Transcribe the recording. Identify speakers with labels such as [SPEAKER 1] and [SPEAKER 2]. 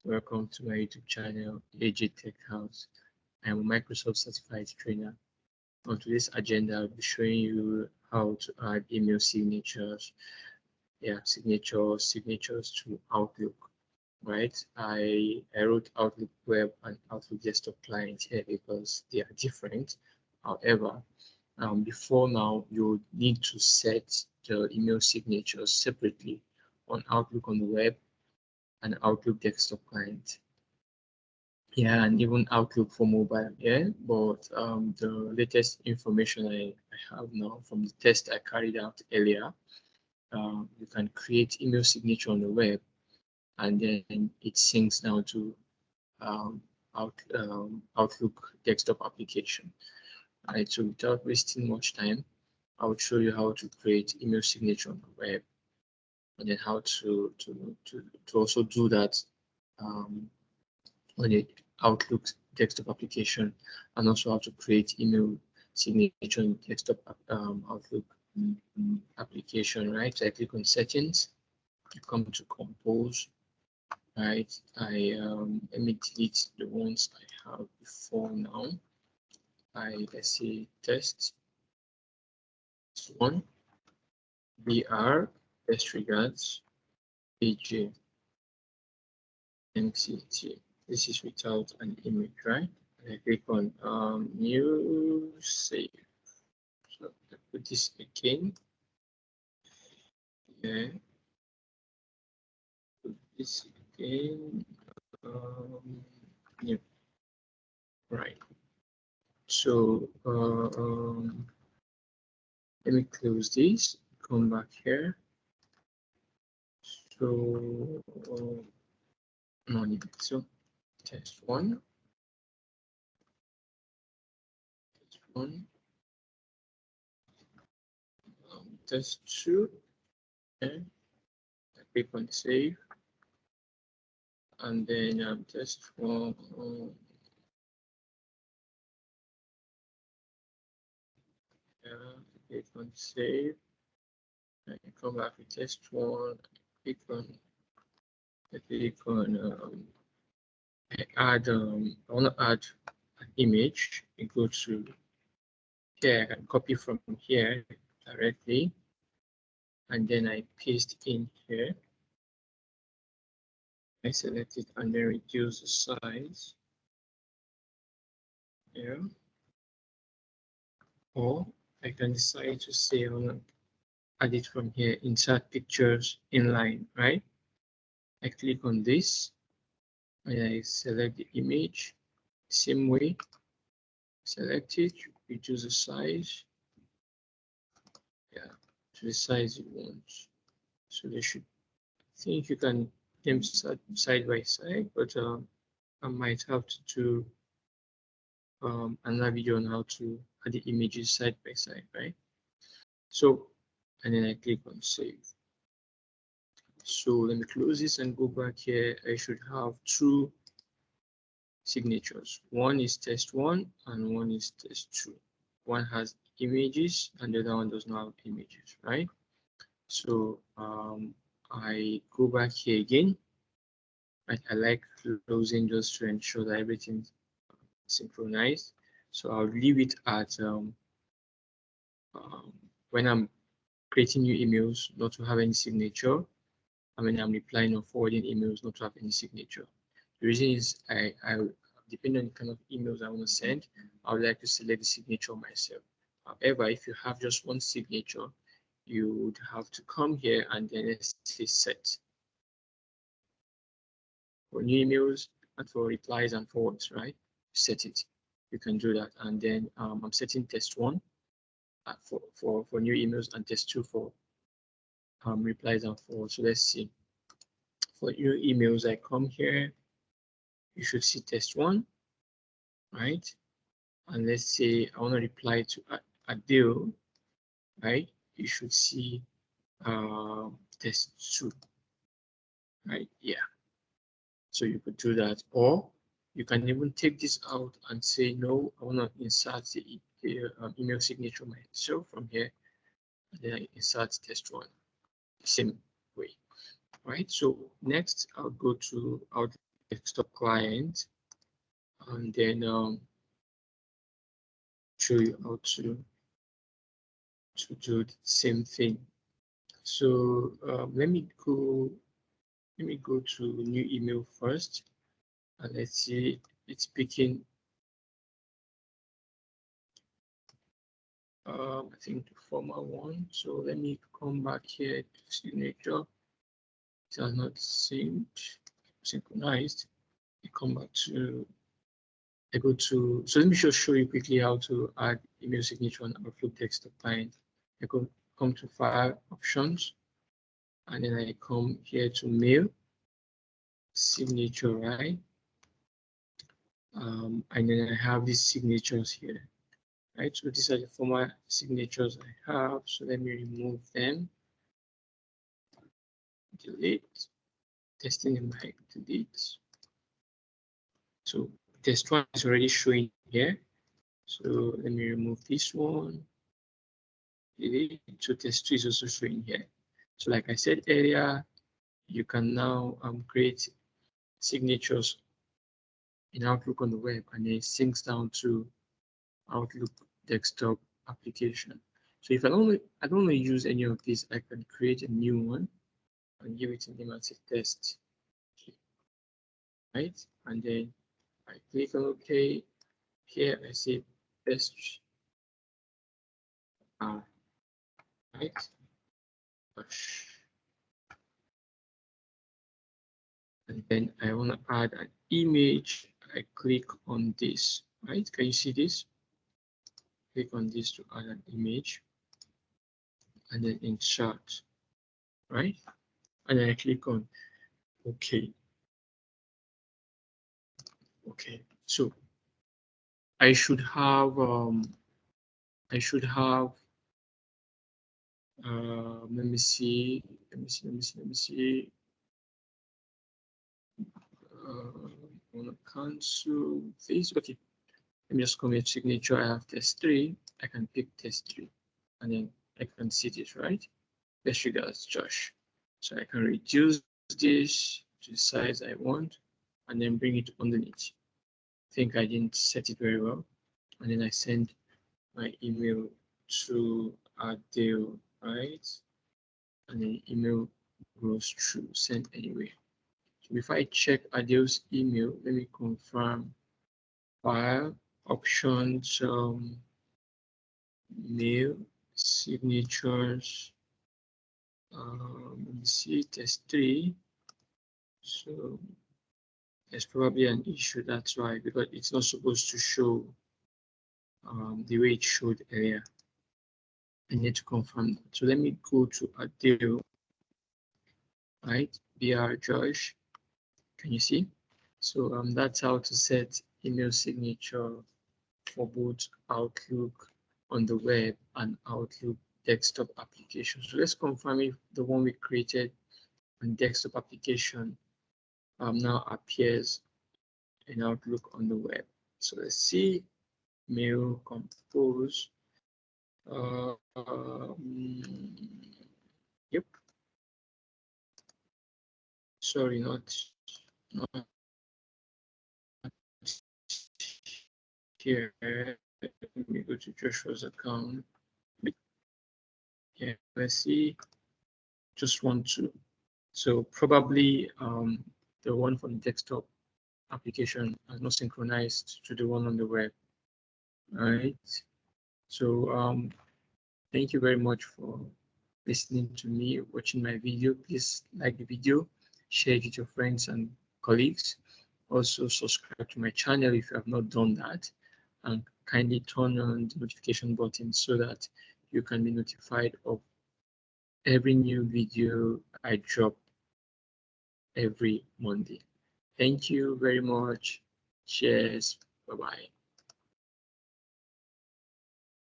[SPEAKER 1] Welcome to my YouTube channel, AJ Tech House. I am a Microsoft certified trainer. On today's agenda, I'll be showing you how to add email signatures. Signatures to Outlook. Right? I wrote Outlook Web and Outlook Desktop clients here because they are different. However, before now, you need to set the email signatures separately on Outlook on the web and Outlook Desktop client. Yeah, and even Outlook for mobile. Yeah, but the latest information I have now from the test I carried out earlier, you can create email signature on the web, and then it syncs now to um, Outlook desktop application. Alright, so without wasting much time, I will show you how to create email signature on the web, and then how to also do that on the Outlook desktop application, and also how to create email signature in desktop Outlook application. Right, so I click on settings, I come to compose. Right, let me delete the ones I have before now. Let's say test one, BR, best regards, AJ, MCT. This is without an image, right? I click on new save. So I put this again. Yeah. Put this again. Yeah. Right. So let me close this. Come back here. So no need. So test one. Test one. Test two. Okay. I click on save. And then test one. Click on save. I come back to test one. Click on. I want to add an image. You go to here. I can copy from here directly, and then I paste in here. I select it and then reduce the size. Yeah. Or I can decide to say I want to add it from here, insert pictures inline, right? I click on this and I select the image. Same way, select it, reduce the size. Yeah, to the size you want. So they should, I think you can them side by side, but I might have to do another video on how to add the images side by side, right? So, and then I click on save. So let me close this and go back here. I should have two signatures. One is test one and one is test two. One has images and the other one does not have images, right? So I go back here again. I like closing just to ensure that everything's synchronized. So I'll leave it at when I'm creating new emails, not to have any signature. I mean, I'm replying or forwarding emails, not to have any signature. The reason is I depending on the kind of emails I want to send, I would like to select the signature myself. However, if you have just one signature, you would have to come here and then let's say set for new emails and for replies and forwards, right? Set it. You can do that. And then I'm setting test one for new emails and test two for replies and forwards. So let's see. For new emails, I come here. You should see test one, right? And let's say I want to reply to Adele, right? You should see test two, right? Yeah. So you could do that, or you can even take this out and say, no, I want to insert the email signature myself from here, and then I insert test one, the same way, right? So next, I'll go to Outlook desktop client, and then show you how to do the same thing. So let me go to new email first, and let's see, it's picking I think the former one. So let me come back here to signature. It has not synchronized. I come back to, I go to, so let me just show you quickly how to add email signature on Outlook desktop client. I come to file options, and then I come here to mail signature, right? And then I have these signatures here, right? So these are the former signatures I have. So let me remove them. Delete. Testing in my delete. So test one is already showing here. So let me remove this one. Delete. So test two is also showing here. So like I said earlier, you can now create signatures in Outlook on the web, and then it syncs down to Outlook desktop application. So if I don't want to use any of these, I can create a new one and give it a name as a test, right? And then I click on OK. Here I say test, right? And then I want to add an image. I click on this, right? Can you see this? Click on this to add an image, and then insert, right? And then I click on OK. Okay, so I should have let me see. I want to cancel this. Okay, let me just come here to signature. I have test 3. I can pick test 3, and then I can see this, right? Best regards, Josh. So I can reduce this to the size I want, and then bring it underneath. I think I didn't set it very well, and then I send my email to Adele, right? And then email goes through, sent anyway. So if I check Adele's email, let me confirm file options, mail signatures. Let me see, test 3. So there's probably an issue. That's why, because it's not supposed to show the way it showed earlier. I need to confirm that. So let me go to Adele, right? BR Josh. Can you see? So that's how to set email signature for both Outlook on the web and Outlook desktop application. So let's confirm if the one we created on desktop application now appears in Outlook on the web. So let's see, mail compose. Yep. Sorry, not here. Let me go to Joshua's account. Yeah, let's see. Just want to. So probably the one from the desktop application has not synchronized to the one on the web. All right. So thank you very much for listening to me, watching my video. Please like the video, share it with your friends and colleagues. Also subscribe to my channel if you have not done that, and kindly turn on the notification button so that you can be notified of every new video I drop every Monday. Thank you very much. Cheers. Bye-bye.